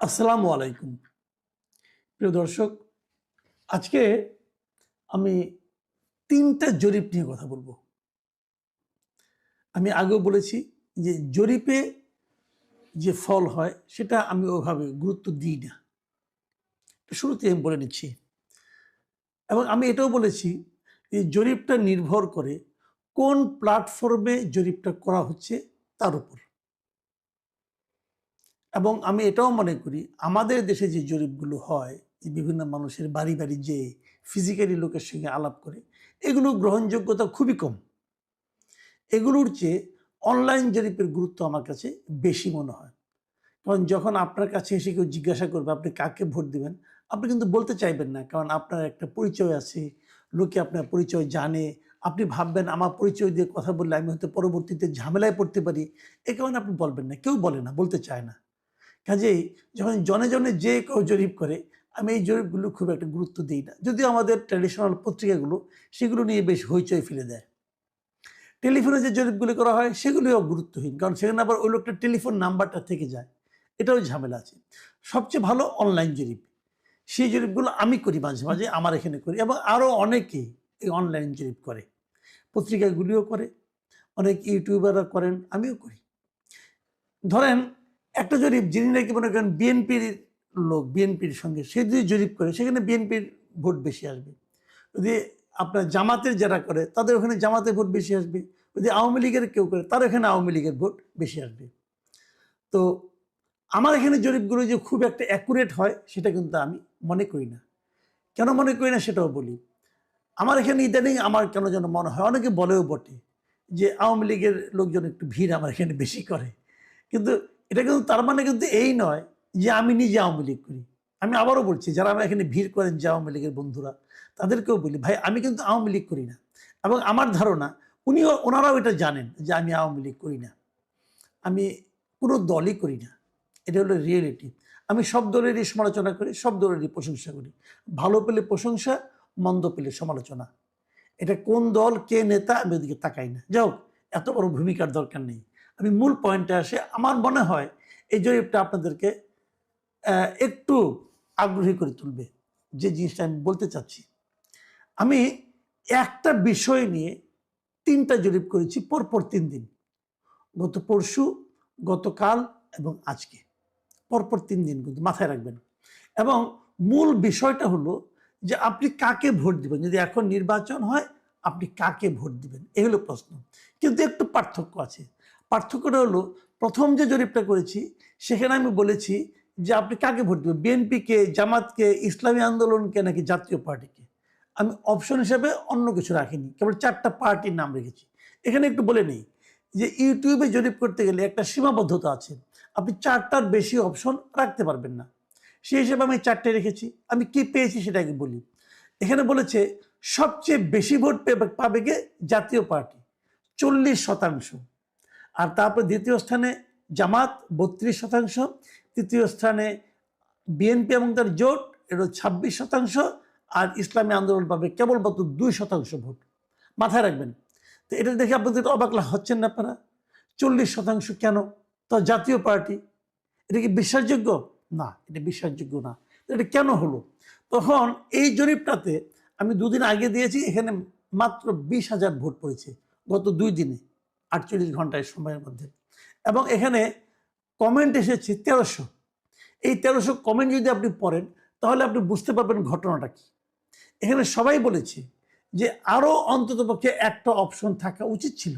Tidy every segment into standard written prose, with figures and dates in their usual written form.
আসসালামু আলাইকুম প্রিয় দর্শক। আজকে আমি তিনটা জরিপ নিয়ে কথা বলবো। আমি আগেও বলেছি যে জরিপে যে ফল হয় সেটা আমি ওভাবে গুরুত্ব দিই না, শুরুতে আমি বলে নিচ্ছি। এবং আমি এটাও বলেছি যে জরিপটা নির্ভর করে কোন প্ল্যাটফর্মে জরিপটা করা হচ্ছে তার উপর। এবং আমি এটাও মনে করি আমাদের দেশে যে জরিপগুলো হয়, যে বিভিন্ন মানুষের বাড়ি বাড়ি যে ফিজিক্যালি লোকের সঙ্গে আলাপ করে, এগুলো গ্রহণযোগ্যতা খুবই কম। এগুলোর চেয়ে অনলাইন জরিপের গুরুত্ব আমার কাছে বেশি মনে হয়। কারণ যখন আপনার কাছে এসে কেউ জিজ্ঞাসা করবে আপনি কাকে ভোট দিবেন, আপনি কিন্তু বলতে চাইবেন না, কারণ আপনার একটা পরিচয় আছে, লোকে আপনার পরিচয় জানে। আপনি ভাববেন আমার পরিচয় দিয়ে কথা বললে আমি হয়তো পরবর্তীতে ঝামেলায় পড়তে পারি, এ কারণে আপনি বলবেন না, কেউ বলে না, বলতে চায় না। কাজেই যখন জনে জনে যে কেউ জরিপ করে, আমি এই জরিপগুলো খুব একটা গুরুত্ব দিই না, যদিও আমাদের ট্র্যাডিশনাল পত্রিকাগুলো সেগুলো নিয়ে বেশ হইচই ফেলে দেয়। টেলিফোনে যে জরিপগুলো করা হয় সেগুলিও গুরুত্বহীন, কারণ সেখানে আবার ওই লোকটার টেলিফোন নাম্বারটা থেকে যায়, এটাও ঝামেলা আছে। সবচেয়ে ভালো অনলাইন জরিপ, সেই জরিপগুলো আমি করি মাঝে মাঝে, আমার এখানে করি, এবং আরও অনেকেই এই অনলাইন জরিপ করে, পত্রিকাগুলিও করে, অনেক ইউটিউবাররা করেন, আমিও করি। ধরেন একটা জরিপ, যিনি নাকি মনে করেন বিএনপির লোক, বিএনপির সঙ্গে সে যদি জরিপ করে, সেখানে বিএনপির ভোট বেশি আসবে। যদি আপনার জামাতের যারা করে তাদের ওখানে জামাতের ভোট বেশি আসবে, যদি আওয়ামী লীগের কেউ করে তার এখানে আওয়ামী লীগের ভোট বেশি আসবে। তো আমার এখানে জরিপগুলো যে খুব একটা অ্যাকুরেট হয় সেটা কিন্তু আমি মনে করি না। কেন মনে করি না সেটাও বলি। আমার এখানে ইদানিং আমার কেন যেন মনে হয়, অনেকে বলেও বটে যে আওয়ামী লীগের লোকজন একটু ভিড় আমার এখানে বেশি করে, কিন্তু এটা কিন্তু তার মানে কিন্তু এই নয় যে আমি নিজে আওয়ামী লীগ করি। আমি আবারও বলছি, যারা আমার এখানে ভিড় করেন যে আওয়ামী লীগের বন্ধুরা, তাদেরকেও বলি, ভাই আমি কিন্তু আওয়ামী লীগ করি না। এবং আমার ধারণা ওনারাও এটা জানেন যে আমি আওয়ামী লীগ করি না, আমি কোনো দলই করি না। এটা হলো রিয়েলিটি। আমি সব দলেরই সমালোচনা করি, সব দলেরই প্রশংসা করি। ভালো পেলে প্রশংসা, মন্দ পেলে সমালোচনা। এটা কোন দল, কে নেতা, আমি ওদিকে তাকাই না। যাই হোক, এত বড় ভূমিকার দরকার নেই। আমি মূল পয়েন্টে আসে, আমার মনে হয় এই জরিপটা আপনাদেরকে একটু আগ্রহী করে তুলবে, যে জিনিসটা আমি বলতে চাচ্ছি। আমি একটা বিষয় নিয়ে তিনটা জরিপ করেছি পরপর 3 দিন, গত পরশু, গতকাল এবং আজকে, পরপর 3 দিন, কিন্তু মাথায় রাখবেন। এবং মূল বিষয়টা হলো যে আপনি কাকে ভোট দিবেন, যদি এখন নির্বাচন হয় আপনি কাকে ভোট দিবেন, এই হলো প্রশ্ন। কিন্তু একটু পার্থক্য আছে। পার্থক্যটা হলো, প্রথম যে জরিপটা করেছি সেখানে আমি বলেছি যে আপনি কাকে ভোট দিবেন, বিএনপিকে, জামাতকে, ইসলামী আন্দোলনকে, নাকি জাতীয় পার্টিকে। আমি অপশন হিসেবে অন্য কিছু রাখিনি, কেবল 4টা পার্টির নাম রেখেছি। এখানে একটু বলে নেই যে ইউটিউবে জরিপ করতে গেলে একটা সীমাবদ্ধতা আছে, আপনি 4টার বেশি অপশন রাখতে পারবেন না। সেই হিসেবে আমি 4টে রেখেছি। আমি কি পেয়েছি সেটাকে বলি। এখানে বলেছে সবচেয়ে বেশি ভোট পাবে কে, জাতীয় পার্টি 40%। আর তারপর দ্বিতীয় স্থানে জামাত 32%, তৃতীয় স্থানে বিএনপি এবং তার জোট, এটা 26%, আর ইসলামী আন্দোলন পাবে কেবলমাত্র 2% ভোট। মাথায় রাখবেন। তো এটা দেখে আপনাদের অবাক হচ্ছেন না আপনারা? 40% কেন? তো জাতীয় পার্টি, এটা কি বিশ্বাসযোগ্য? না, এটা বিশ্বাসযোগ্য না। এটা কেন হলো? তখন এই জরিপটাতে আমি 2 দিন আগে দিয়েছি, এখানে মাত্র 20,000 ভোট পড়েছে গত 2 দিনে, 48 ঘন্টায় সময়ের মধ্যে। এবং এখানে কমেন্ট এসেছে 1300। এই 1300 কমেন্ট যদি আপনি পড়েন তাহলে আপনি বুঝতে পারবেন ঘটনাটা কি। এখানে সবাই বলেছে যে আরও অন্ততপক্ষে একটা অপশন থাকা উচিত ছিল।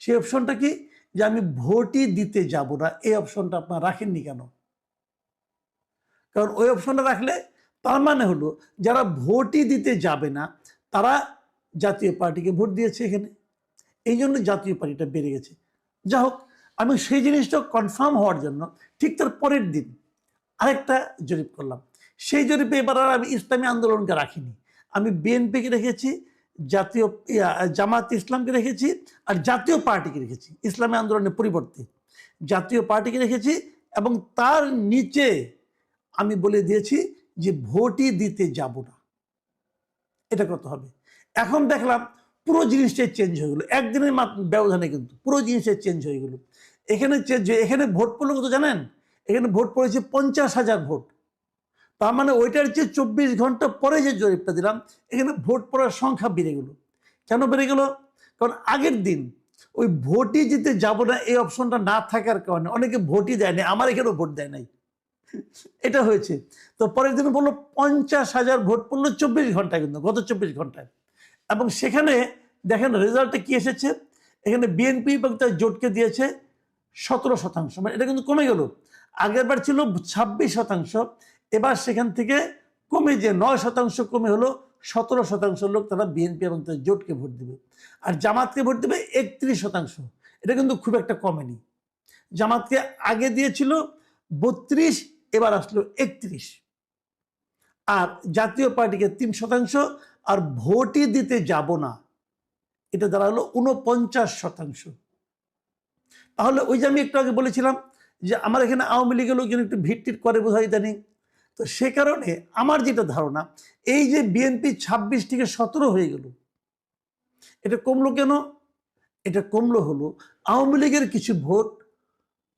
সেই অপশনটা কি? যে আমি ভোটই দিতে যাব না। এই অপশনটা আপনারা রাখেননি কেন? কারণ ওই অপশনটা রাখলে তার মানে হলো যারা ভোটই দিতে যাবে না তারা জাতীয় পার্টিকে ভোট দিয়েছে এখানে, এই জন্য জাতীয় পার্টিটা বেড়ে গেছে। যা হোক, আমি সেই জিনিসটা কনফার্ম হওয়ার জন্য ঠিক তার পরের দিন আরেকটা জরিপ করলাম। সেই জরিপে এবার আর আমি ইসলামী আন্দোলনকে রাখিনি, আমি বিএনপিকে রেখেছি, জাতীয় জামাত ইসলামকে রেখেছি, আর জাতীয় পার্টিকে রেখেছি। ইসলামী আন্দোলনের পরিবর্তে জাতীয় পার্টিকে রেখেছি, এবং তার নিচে আমি বলে দিয়েছি যে ভোটই দিতে যাব না। এটা কত হবে? এখন দেখলাম পুরো জিনিসটাই চেঞ্জ হয়ে গেলো একদিনের ব্যবধানে, কিন্তু পুরো জিনিসটাই চেঞ্জ হয়ে গেলো। এখানে চেঞ্জ হয়ে, এখানে ভোট পড়লো কত জানেন? এখানে ভোট পড়েছে 50,000 ভোট। তার মানে ওইটার যে 24 ঘন্টা পরে যে জরিপটা দিলাম, এখানে ভোট পড়ার সংখ্যা বেড়ে গেল। কেন বেড়ে গেল? কারণ আগের দিন ওই ভোটই দিতে যাব না এই অপশনটা না থাকার কারণে অনেকে ভোটই দেয়নি, আমার এখানেও ভোট দেয় নাই, এটা হয়েছে। তো পরের দিন বললো 50,000 ভোট পড়লো 24 ঘন্টায়, কিন্তু গত 24 ঘন্টায়। এবং সেখানে দেখেন রেজাল্টে কি এসেছে, এখানে বিএনপি এবং তার জোটকে দিয়েছে 17%, মানে এটা কিন্তু কমে গেল। আগের বার ছিল 26%, এবার সেখান থেকে কমে যে 9% কমে হলো 17% লোক তারা বিএনপি এবং তার জোটকে ভোট দেবে। আর জামাতকে ভোট দেবে 31%। এটা কিন্তু খুব একটা কমেনি। জামাতকে আগে দিয়েছিল 32, এবার আসলো 31। আর জাতীয় পার্টিকে 3%, আর ভোটই দিতে যাব না এটা দাঁড়ালো 49%। তাহলে ওই যে আমি একটু আগে বলেছিলাম যে আমার এখানে আওয়ামী লীগের লোকজন একটু ভিড় করে বোধহয় ইদানিং, তো সে কারণে আমার যেটা ধারণা, এই যে বিএনপি 26 থেকে 17 হয়ে গেল, এটা কমলো কেন? এটা কমলো হলো আওয়ামী লীগের কিছু ভোট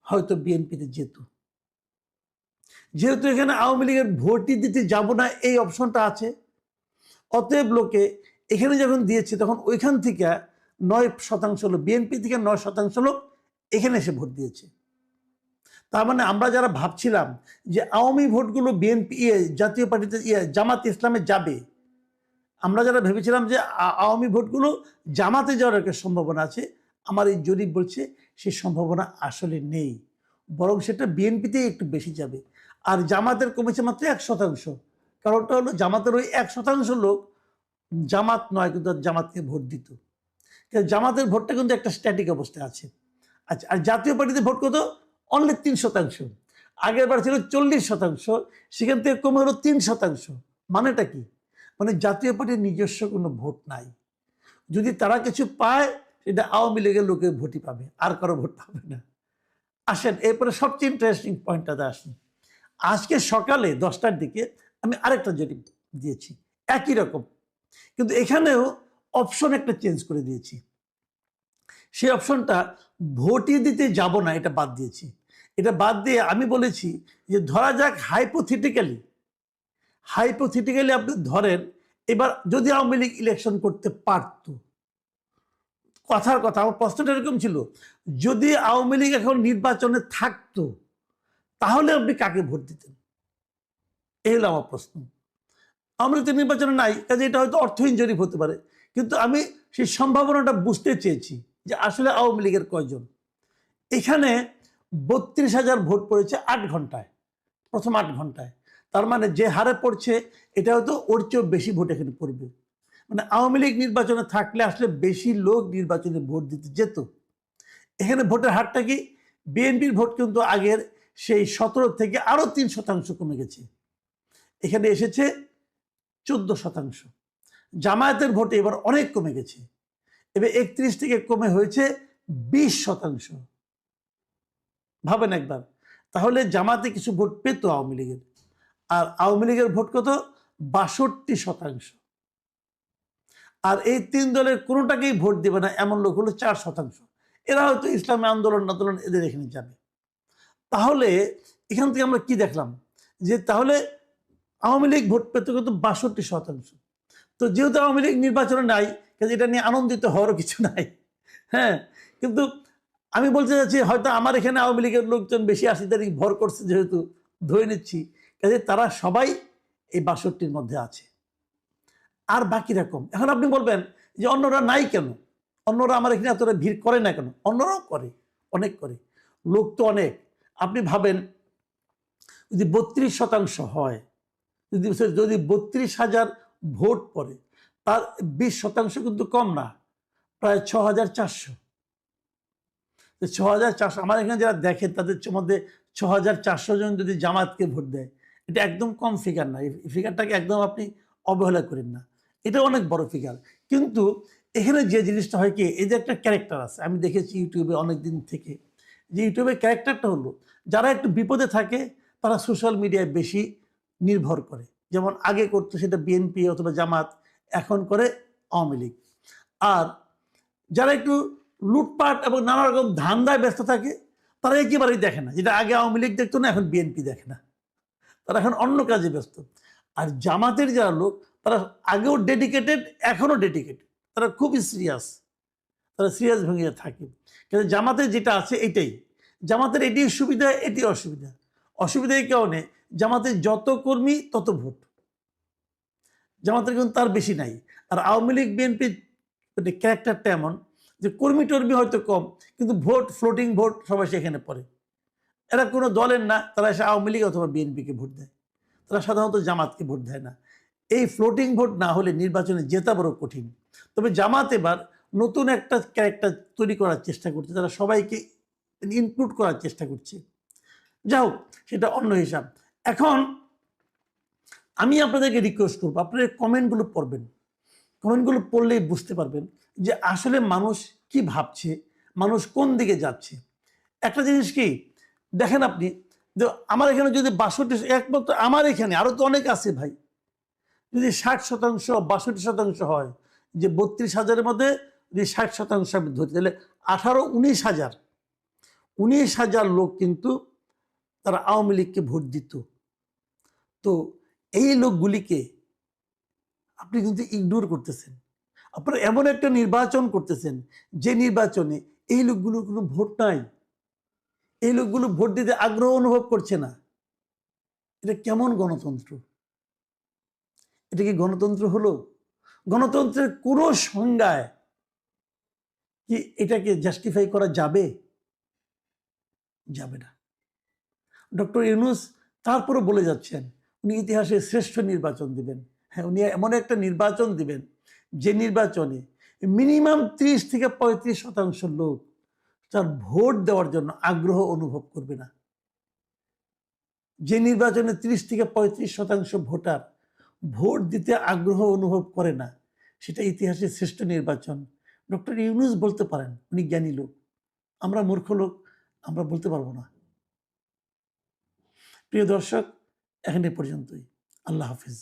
হয়তো বিএনপিতে যেত। যেহেতু এখানে আওয়ামী লীগের ভোটই দিতে যাব না এই অপশনটা আছে, অতএব লোকে এখানে যখন দিয়েছে তখন ওইখান থেকে 9% লোক, বিএনপি থেকে 9% লোক এখানে এসে ভোট দিয়েছে। তার মানে আমরা যারা ভাবছিলাম যে আওয়ামী ভোটগুলো বিএনপি জাতীয় পার্টিতে জামাত ইসলামে যাবে, আমরা যারা ভেবেছিলাম যে আওয়ামী ভোটগুলো জামাতে যাওয়ার একটা সম্ভাবনা আছে, আমার এই জরিপ বলছে সেই সম্ভাবনা আসলে নেই, বরং সেটা বিএনপিতেই একটু বেশি যাবে। আর জামাতের কমেছে মাত্র 1%। কারণটা হলো জামাতের ওই 1% লোক জামাত নয়, কিন্তু জামাতকে ভোট দিত। জামাতের ভোটটা কিন্তু একটা স্ট্যাটিক অবস্থায় আছে। আচ্ছা, আর জাতীয় পার্টিতে ভোট কত? অনলি 3%। আগের বার ছিল 40%, সেখান থেকে কমে হলো 3%। মানেটা কি? মানে জাতীয় পার্টির নিজস্ব কোনো ভোট নাই। যদি তারা কিছু পায় সেটা আওয়ামী লীগের লোকের ভোটই পাবে, আর কারো ভোট পাবে না। আসেন এরপরে সবচেয়ে ইন্টারেস্টিং পয়েন্টটাতে আসি। আজকে সকালে 10টার দিকে আমি আরেকটা জরিপ দিয়েছি একই রকম, কিন্তু এখানেও অপশন একটা চেঞ্জ করে দিয়েছি। সেই অপশনটা ভোটই দিতে যাব না এটা বাদ দিয়েছি। এটা বাদ দিয়ে আমি বলেছি যে ধরা যাক হাইপোথেটিক্যালি আপনি ধরেন এবার যদি আওয়ামী লীগ ইলেকশন করতে পারত, কথার কথা আমার প্রশ্নটা এরকম ছিল, যদি আওয়ামী লীগ এখন নির্বাচনে থাকতো তাহলে আপনি কাকে ভোট দিতেন? এই হলো আমার প্রশ্ন। আওয়ামী লীগ তো নির্বাচনে নাই, কাজে এটা হয়তো অর্থহীন জরিপ হতে পারে, কিন্তু আমি সেই সম্ভাবনাটা বুঝতে চেয়েছি যে আসলে আওয়ামী লীগের কয়জন। এখানে 32,000 ভোট পড়েছে 8 ঘন্টায়, প্রথম 8 ঘন্টায়। তার মানে যে হারে পড়ছে এটা হয়তো ওর চেয়েও বেশি ভোট এখানে পড়বে। মানে আওয়ামী লীগ নির্বাচনে থাকলে আসলে বেশি লোক নির্বাচনে ভোট দিতে যেত। এখানে ভোটের হারটা কি? বিএনপির ভোট কিন্তু আগের সেই 17 থেকে আরো 3% কমে গেছে, এখানে এসেছে 14%। জামায়াতের ভোটে এবার অনেক কমে গেছে, এবার 31 থেকে কমে হয়েছে 20%। ভাবেন একবার, তাহলে জামাতে কিছু ভোট পেত আওয়ামী লীগের, আর আওয়ামী লীগের ভোট কত? 62%। আর এই 3 দলের কোনোটাকেই ভোট দেবে না এমন লোক হলো 4%। এরা হয়তো ইসলামী আন্দোলন এদের এখানে যাবে। তাহলে এখান থেকে আমরা কি দেখলাম, যে তাহলে আওয়ামী লীগ ভোট পেতে কত? 62%। তো যেহেতু আওয়ামী লীগ নির্বাচনে নাই, কাজে এটা নিয়ে আনন্দিত হওয়ারও কিছু নাই। হ্যাঁ, কিন্তু আমি বলতে চাচ্ছি হয়তো আমার এখানে আওয়ামী লীগের লোকজন বেশি 80 তারিখ ভর করছে, যেহেতু ধরে নিচ্ছি, কাজে তারা সবাই এই 62-র মধ্যে আছে। আর বাকি রকম এখন আপনি বলবেন যে অন্যরা নাই কেন, অন্যরা আমার এখানে এতটা ভিড় করে না কেন? অন্যরাও করে, অনেক করে, লোক তো অনেক। আপনি ভাবেন যদি 32% হয়, যদি 32,000 ভোট পড়ে, তার 20% কিন্তু কম না, প্রায় 6,400। 6,400 আমার এখানে যারা দেখেন তাদের মধ্যে 6,400 জন যদি জামাতকে ভোট দেয়, এটা একদম কম ফিগার না। এই ফিগারটাকে একদম আপনি অবহেলা করেন না, এটা অনেক বড় ফিগার। কিন্তু এখানে যে জিনিসটা হয় কি, এই যে একটা ক্যারেক্টার আছে, আমি দেখেছি ইউটিউবে অনেক দিন থেকে, যে ইউটিউবের ক্যারেক্টারটা হলো যারা একটু বিপদে থাকে তারা সোশ্যাল মিডিয়ায় বেশি নির্ভর করে। যেমন আগে করতো সেটা বিএনপি অথবা জামাত, এখন করে আওয়ামী লীগ। আর যারা একটু লুটপাট এবং নানা রকম ধান্দায় ব্যস্ত থাকে তারা একেবারেই দেখে না, যেটা আগে আওয়ামী লীগ দেখতো না, এখন বিএনপি দেখে না, তারা এখন অন্য কাজে ব্যস্ত। আর জামাতের যারা লোক, তারা আগেও ডেডিকেটেড, এখনও ডেডিকেটেড, তারা খুবই সিরিয়াস, তারা সিরিয়াস ভঙ্গিতে থাকে। কিন্তু জামাতের যেটা আছে এটাই, জামাতের এটি সুবিধা, এটি অসুবিধা। অসুবিধা এই কারণে, জামাতের যত কর্মী তত ভোট, জামাতের কিন্তু তার বেশি নাই। আর আওয়ামী লীগ বিএনপির ক্যারেক্টারটা এমন যে কর্মী টর্মী হয়তো কম, কিন্তু ভোট, ফ্লোটিং ভোট সবাই সেখানে পড়ে। এরা কোনো দলের না, তারা এসে আওয়ামী লীগ অথবা বিএনপিকে ভোট দেয়, তারা সাধারণত জামাতকে ভোট দেয় না। এই ফ্লোটিং ভোট না হলে নির্বাচনে জেতা বড় কঠিন। তবে জামাত এবার নতুন একটা ক্যারেক্টার তৈরি করার চেষ্টা করছে, তারা সবাইকে ইনক্লুড করার চেষ্টা করছে। যাই হোক, সেটা অন্য হিসাব। এখন আমি আপনাদেরকে রিকোয়েস্ট করবো, আপনারা কমেন্টগুলো পড়বেন, কমেন্টগুলো পড়লেই বুঝতে পারবেন যে আসলে মানুষ কি ভাবছে, মানুষ কোন দিকে যাচ্ছে। একটা জিনিস কি দেখেন আপনি, যে আমার এখানে যদি 62, একমাত্র আমার এখানে, আরো তো অনেক আছে ভাই, যদি 60%, 62% হয়, যে 32,000-এর মধ্যে যদি 60% আমি ধরি, তাহলে 19,000 লোক কিন্তু তারা আওয়ামী লীগকে ভোট দিত। তো এই লোকগুলিকে আপনি কিন্তু ইগনোর করতেছেন। আপনারা এমন একটা নির্বাচন করতেছেন, যে নির্বাচনে এই লোকগুলোর কোনো ভোট নাই, এই লোকগুলো ভোট দিতে আগ্রহ অনুভব করছে না। এটা কেমন গণতন্ত্র? এটা কি গণতন্ত্র হলো? গণতন্ত্রের কোনো সংজ্ঞায় কি এটাকে জাস্টিফাই করা যাবে? যাবে না। ডক্টর ইউনূস তারপরে বলে যাচ্ছেন উনি ইতিহাসের শ্রেষ্ঠ নির্বাচন দিবেন। হ্যাঁ, উনি এমন একটা নির্বাচন দিবেন যে নির্বাচনে মিনিমাম 30-35% লোক তার ভোট দেওয়ার জন্য আগ্রহ অনুভব করবে না। যে নির্বাচনে 30-35% ভোটার ভোট দিতে আগ্রহ অনুভব করে না, সেটা ইতিহাসের শ্রেষ্ঠ নির্বাচন। ডক্টর ইউনূস বলতে পারেন, উনি জ্ঞানী লোক, আমরা মূর্খ লোক, আমরা বলতে পারবো না। প্রিয় দর্শক, এখানে পর্যন্তই। আল্লাহ হাফিজ।